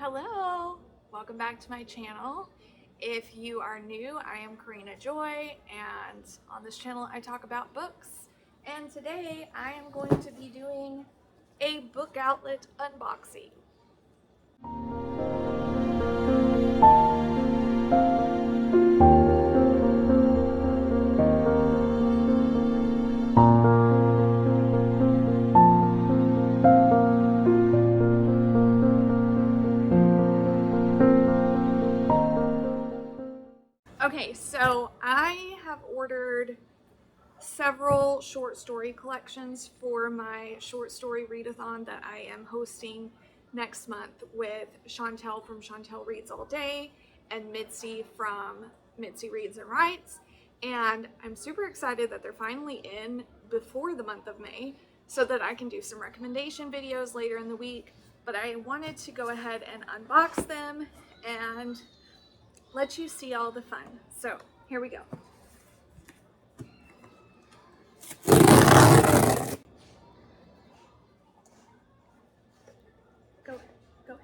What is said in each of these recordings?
Hello, welcome back to my channel. If you are new, I am Karina Joy, and on this channel I talk about books. And today I am going to be doing a book outlet unboxing. Okay, so I have ordered several short story collections for my short story readathon that I am hosting next month with Chantel from Chantel Reads All Day and Mitzi from Mitzi Reads and Writes. And I'm super excited that they're finally in before the month of May so that I can do some recommendation videos later in the week. But I wanted to go ahead and unbox them and let you see all the fun. So here we go. Go ahead, go ahead.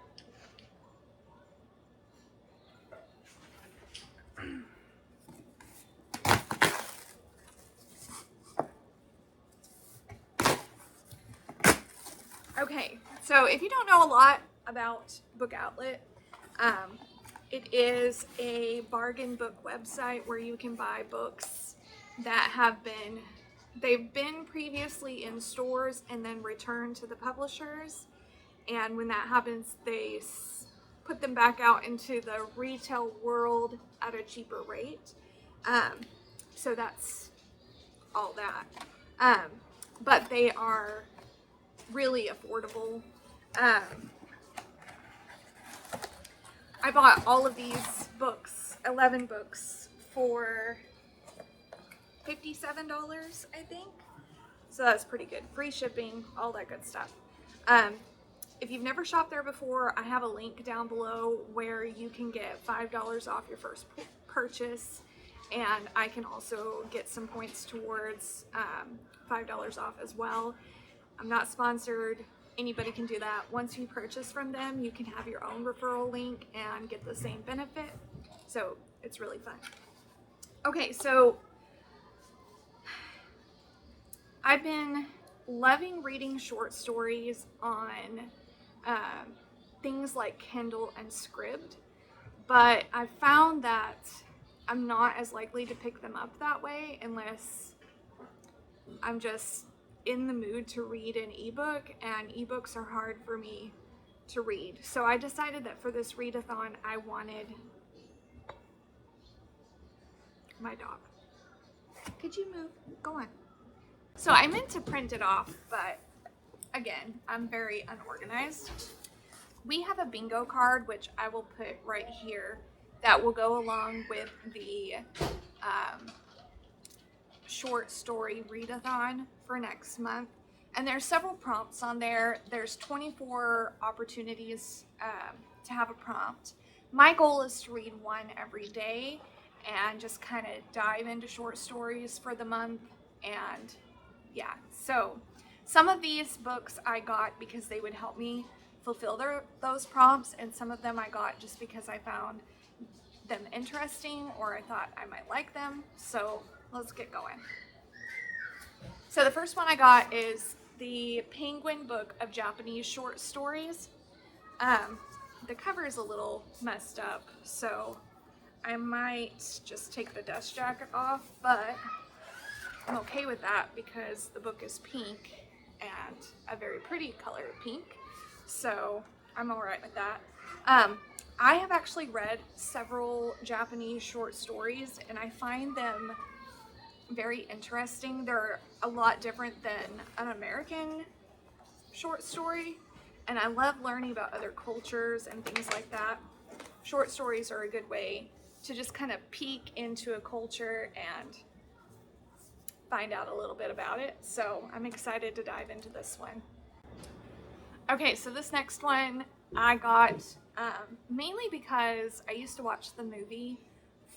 Okay, so if you don't know a lot about Book Outlet, it is a bargain book website where you can buy books that they've been previously in stores and then returned to the publishers. And when that happens, they put them back out into the retail world at a cheaper rate. So that's all that. But they are really affordable. I bought all of these books, 11 books, for $57, I think. So that's pretty good. Free shipping, all that good stuff. If you've never shopped there before, I have a link down below where you can get $5 off your first purchase, and I can also get some points towards $5 off as well. I'm not sponsored. Anybody can do that. Once you purchase from them, you can have your own referral link and get the same benefit. So it's really fun. Okay, so I've been loving reading short stories on things like Kindle and Scribd, but I've found that I'm not as likely to pick them up that way unless I'm just in the mood to read an ebook, and ebooks are hard for me to read. So I decided that for this readathon, I wanted my dog. Could you move? Go on. So I meant to print it off, but again, I'm very unorganized. We have a bingo card, which I will put right here, that will go along with the short story readathon for next month. And there's several prompts on there. There's 24 opportunities to have a prompt. My goal is to read one every day and just kind of dive into short stories for the month. And yeah, so some of these books I got because they would help me fulfill those prompts, and some of them I got just because I found them interesting or I thought I might like them. So let's get going. So the first one I got is the Penguin Book of Japanese Short Stories. The cover is a little messed up, so I might just take the dust jacket off, but I'm okay with that because the book is pink and a very pretty color pink, so I'm alright with that. I have actually read several Japanese short stories and I find them very interesting. They're a lot different than an American short story, and I love learning about other cultures and things like that. Short stories are a good way to just kind of peek into a culture and find out a little bit about it. So I'm excited to dive into this one. Okay, so this next one I got mainly because I used to watch the movie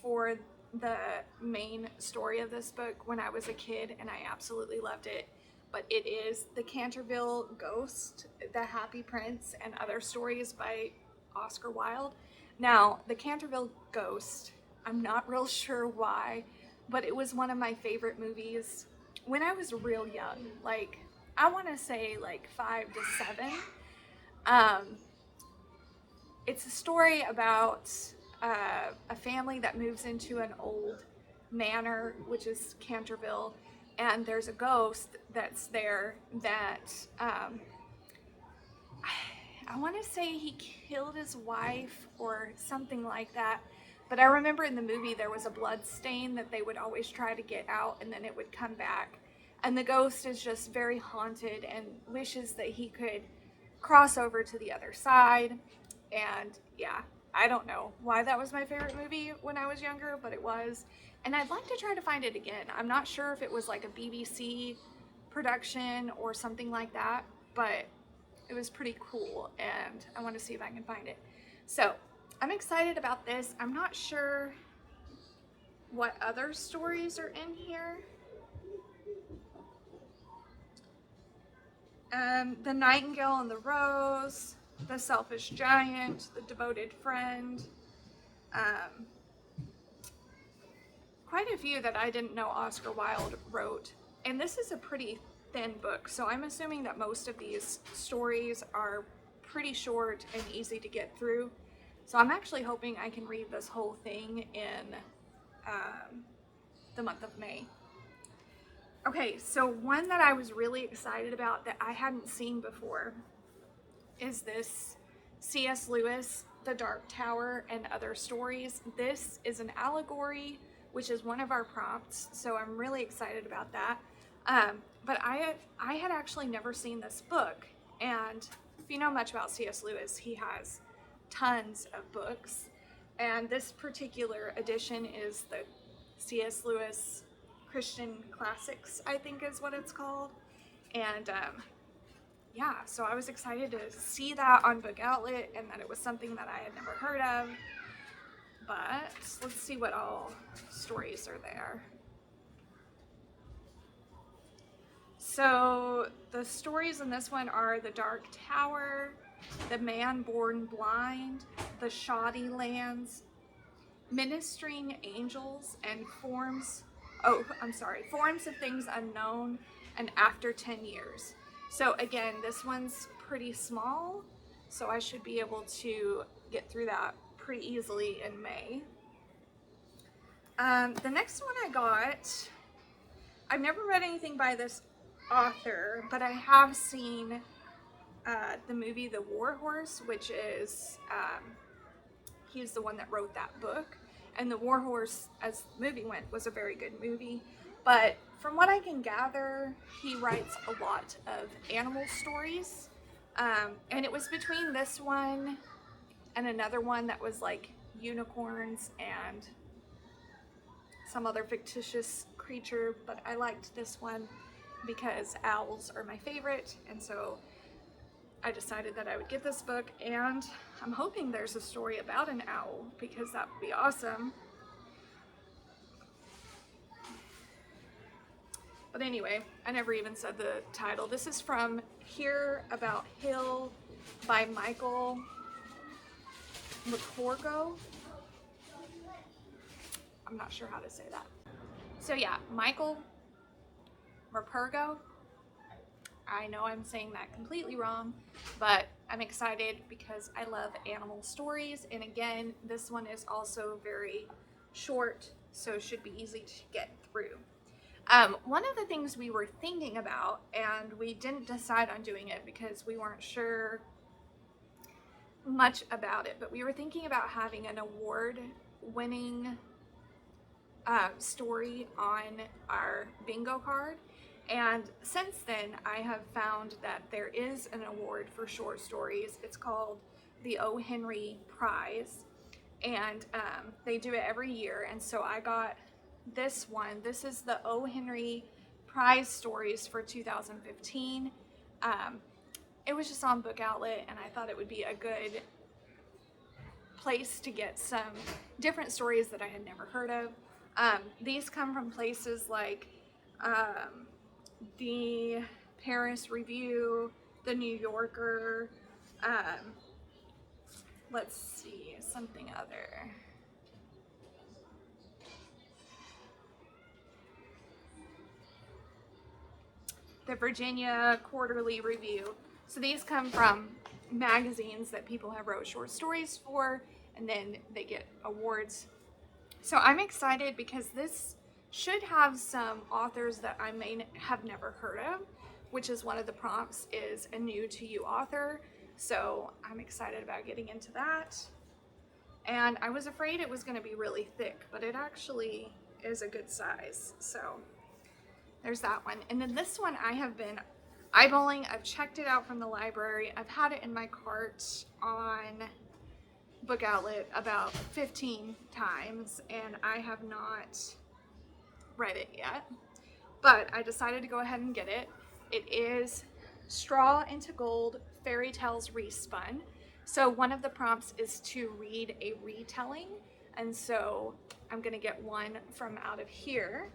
for the main story of this book when I was a kid, and I absolutely loved it. But it is The Canterville Ghost, The Happy Prince, and Other Stories by Oscar Wilde. Now, the Canterville Ghost, I'm not real sure why, but it was one of my favorite movies when I was real young. Like, I want to say like 5 to 7. It's a story about a family that moves into an old manor, which is Canterville, and there's a ghost that's there that I want to say he killed his wife or something like that. But I remember in the movie there was a blood stain that they would always try to get out, and then it would come back. And the ghost is just very haunted and wishes that he could cross over to the other side. And yeah, I don't know why that was my favorite movie when I was younger, but it was. And I'd like to try to find it again. I'm not sure if it was like a BBC production or something like that, but it was pretty cool, and I want to see if I can find it. So I'm excited about this. I'm not sure what other stories are in here. The Nightingale and the Rose, The Selfish Giant, The Devoted Friend. Quite a few that I didn't know Oscar Wilde wrote. And this is a pretty thin book, so I'm assuming that most of these stories are pretty short and easy to get through. So I'm actually hoping I can read this whole thing in the month of May. Okay, so one that I was really excited about that I hadn't seen before is this C.S. Lewis, The Dark Tower and Other Stories. This is an allegory, which is one of our prompts, so I'm really excited about that. But I had actually never seen this book, and if you know much about C.S. Lewis, he has tons of books, and this particular edition is the C.S. Lewis Christian Classics, I think is what it's called. And yeah, so I was excited to see that on Book Outlet and that it was something that I had never heard of. But let's see what all stories are there. So the stories in this one are The Dark Tower, The Man Born Blind, The Shoddy Lands, Ministering Angels, and Forms of Things Unknown, and After 10 Years. So again, this one's pretty small, so I should be able to get through that pretty easily in May. The next one I got, I've never read anything by this author, but I have seen the movie The War Horse, which is, he's the one that wrote that book. And The War Horse, as the movie went, was a very good movie. But from what I can gather, he writes a lot of animal stories. And it was between this one and another one that was like unicorns and some other fictitious creature. But I liked this one because owls are my favorite. And so I decided that I would get this book, and I'm hoping there's a story about an owl because that would be awesome. But anyway, I never even said the title. This is from Hear About Hill by Michael McCorgo. I'm not sure how to say that. So yeah, Michael McCorgo. I know I'm saying that completely wrong, but I'm excited because I love animal stories. And again, this one is also very short, so it should be easy to get through. One of the things we were thinking about, and we didn't decide on doing it because we weren't sure much about it, but we were thinking about having an award-winning story on our bingo card. And since then, I have found that there is an award for short stories. It's called the O. Henry Prize, and they do it every year. And so I got this one. This is the O. Henry Prize Stories for 2015. It was just on Book Outlet, and I thought it would be a good place to get some different stories that I had never heard of. These come from places like the Paris Review, the New Yorker, let's see, something other. The Virginia Quarterly Review. So these come from magazines that people have wrote short stories for, and then they get awards. So I'm excited because this should have some authors that I may have never heard of, which is one of the prompts, is a new to you author. So I'm excited about getting into that. And I was afraid it was going to be really thick, but it actually is a good size. So there's that one. And then this one I have been eyeballing. I've checked it out from the library. I've had it in my cart on Book Outlet about 15 times, and I have not read it yet. But I decided to go ahead and get it. It is Straw into Gold, Fairy Tales Respun. So one of the prompts is to read a retelling. And so I'm going to get one from out of here.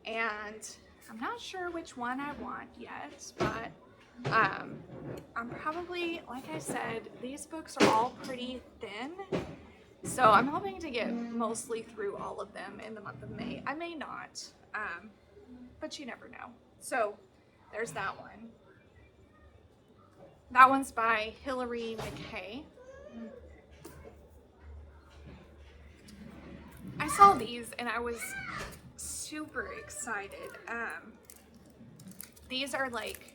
And I'm not sure which one I want yet, but I'm probably, like I said, these books are all pretty thin. So I'm hoping to get mostly through all of them in the month of May. I may not, but you never know. So there's that one. That one's by Hilary McKay. I saw these and I was super excited. These are like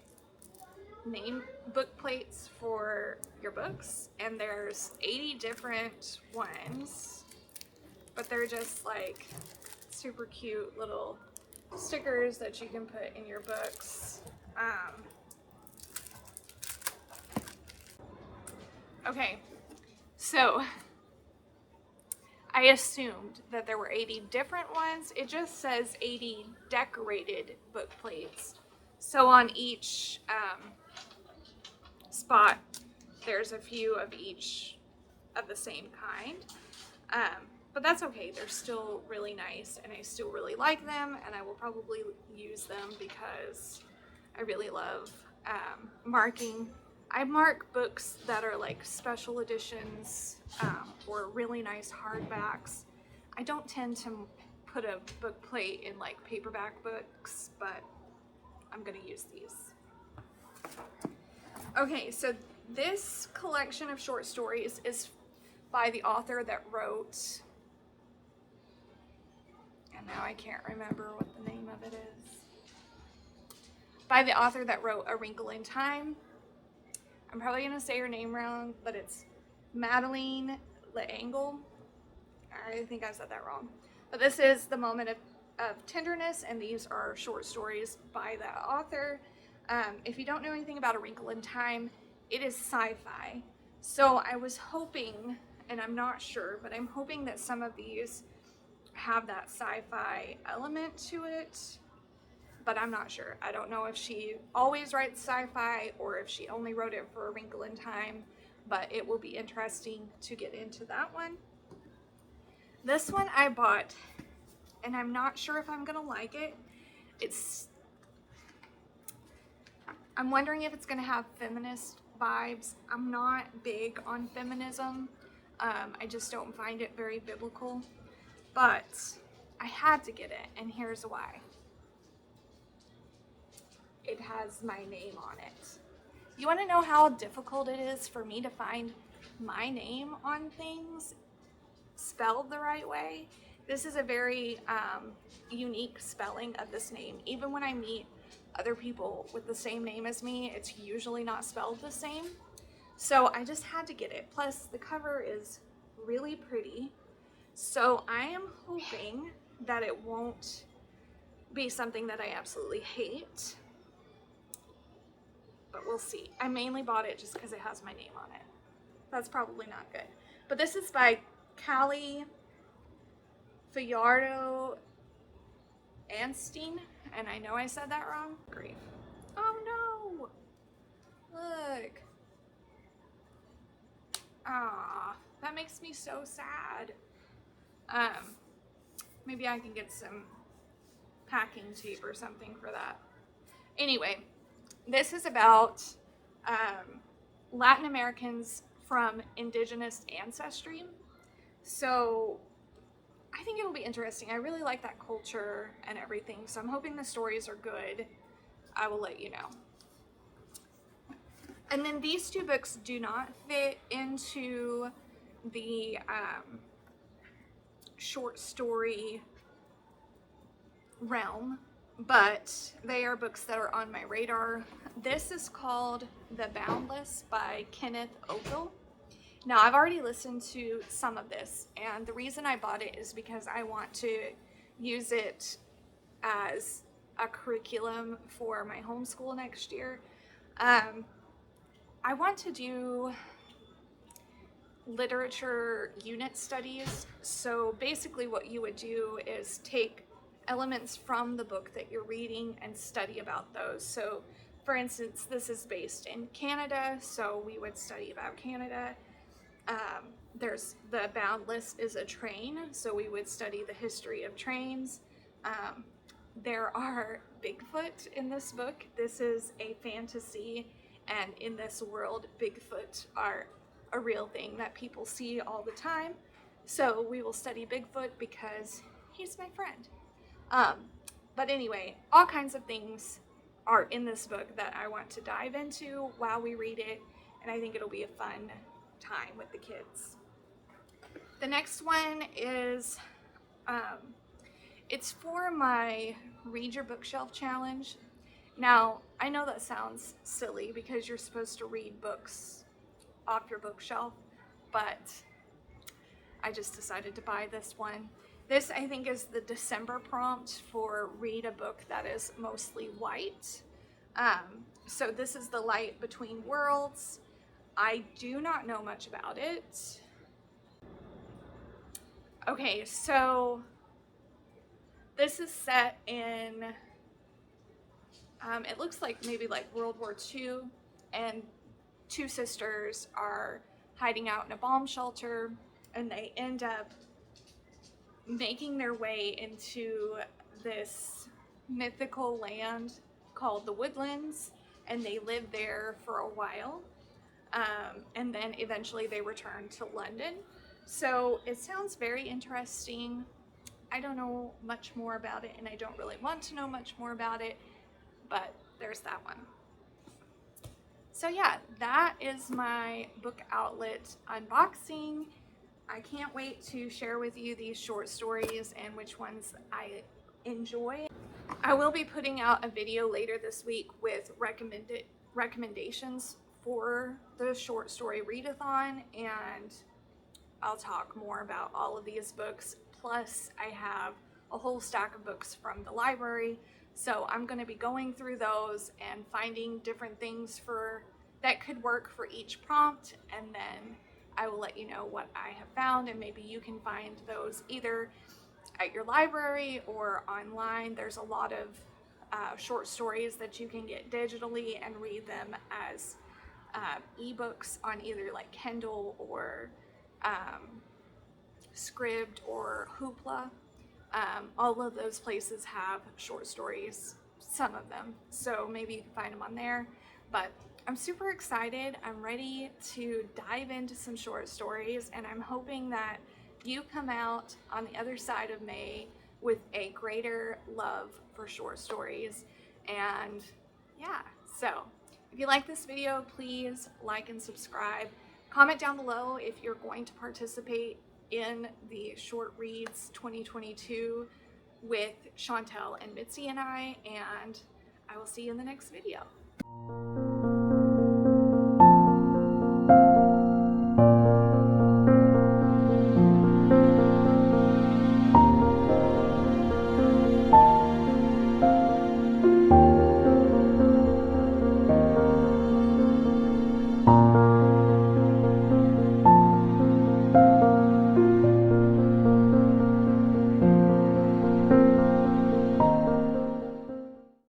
name book plates for your books, and there's 80 different ones, but they're just like super cute little stickers that you can put in your books. Okay, so I assumed that there were 80 different ones. It just says 80 decorated book plates. So on each spot, there's a few of each of the same kind. But that's okay. They're still really nice, and I still really like them, and I will probably use them because I really love marking. I mark books that are like special editions or really nice hardbacks. I don't tend to put a book plate in like paperback books, but I'm gonna use these. Okay, so this collection of short stories is by the author that wrote, and now I can't remember what the name of it is, by the author that wrote A Wrinkle in Time. I'm probably going to say her name wrong, but it's Madeline L'Engle. I think I said that wrong. But this is The Moment of Tenderness, and these are short stories by that author. If you don't know anything about A Wrinkle in Time, it is sci-fi. So I was hoping, and I'm not sure, but I'm hoping that some of these have that sci-fi element to it. But I'm not sure. I don't know if she always writes sci-fi or if she only wrote it for A Wrinkle in Time, but it will be interesting to get into that one. This one I bought, and I'm not sure if I'm gonna like it. I'm wondering if it's gonna have feminist vibes. I'm not big on feminism. I just don't find it very biblical, but I had to get it, and here's why. It has my name on it. You want to know how difficult it is for me to find my name on things spelled the right way? This is a very unique spelling of this name. Even when I meet other people with the same name as me, it's usually not spelled the same. So I just had to get it. Plus the cover is really pretty. So I am hoping that it won't be something that I absolutely hate. But we'll see. I mainly bought it just because it has my name on it. That's probably not good. But this is by Callie Fajardo Anstein, and I know I said that wrong. Grief. Oh no! Look. Ah, that makes me so sad. Maybe I can get some packing tape or something for that. Anyway. This is about Latin Americans from indigenous ancestry. So I think it'll be interesting. I really like that culture and everything, so I'm hoping the stories are good. I will let you know. And then these two books do not fit into the short story realm, but they are books that are on my radar. This is called The Boundless by Kenneth Opel. Now, I've already listened to some of this, and the reason I bought it is because I want to use it as a curriculum for my homeschool next year. I want to do literature unit studies. So basically what you would do is take elements from the book that you're reading and study about those. So for instance, this is based in Canada, so we would study about Canada. There's the Boundless is a train, so we would study the history of trains. There are Bigfoot in this book. This is a fantasy, and in this world, Bigfoot are a real thing that people see all the time. So we will study Bigfoot because he's my friend. But anyway, all kinds of things are in this book that I want to dive into while we read it, and I think it'll be a fun time with the kids. The next one is, it's for my Read Your Bookshelf challenge. Now, I know that sounds silly because you're supposed to read books off your bookshelf, but I just decided to buy this one. This, I think, is the December prompt for read a book that is mostly white. So this is The Light Between Worlds. I do not know much about it. Okay, so this is set in, it looks like maybe like World War II, and two sisters are hiding out in a bomb shelter, and they end up making their way into this mythical land called the Woodlands, and they live there for a while, and then eventually they return to London. So it sounds very interesting. I don't know much more about it, and I don't really want to know much more about it, but there's that one. So yeah, that is my book outlet unboxing. I can't wait to share with you these short stories and which ones I enjoy. I will be putting out a video later this week with recommendations for the short story readathon, and I'll talk more about all of these books. Plus, I have a whole stack of books from the library, so I'm going to be going through those and finding different things that could work for each prompt, and then I will let you know what I have found, and maybe you can find those either at your library or online. There's a lot of short stories that you can get digitally and read them as ebooks on either like Kindle or Scribd or Hoopla. All of those places have short stories, some of them, so maybe you can find them on there. But I'm super excited. I'm ready to dive into some short stories, and I'm hoping that you come out on the other side of May with a greater love for short stories. And yeah, so if you like this video, please like and subscribe. Comment down below if you're going to participate in the Short Reads 2022 with Chantel and Mitzi and I will see you in the next video.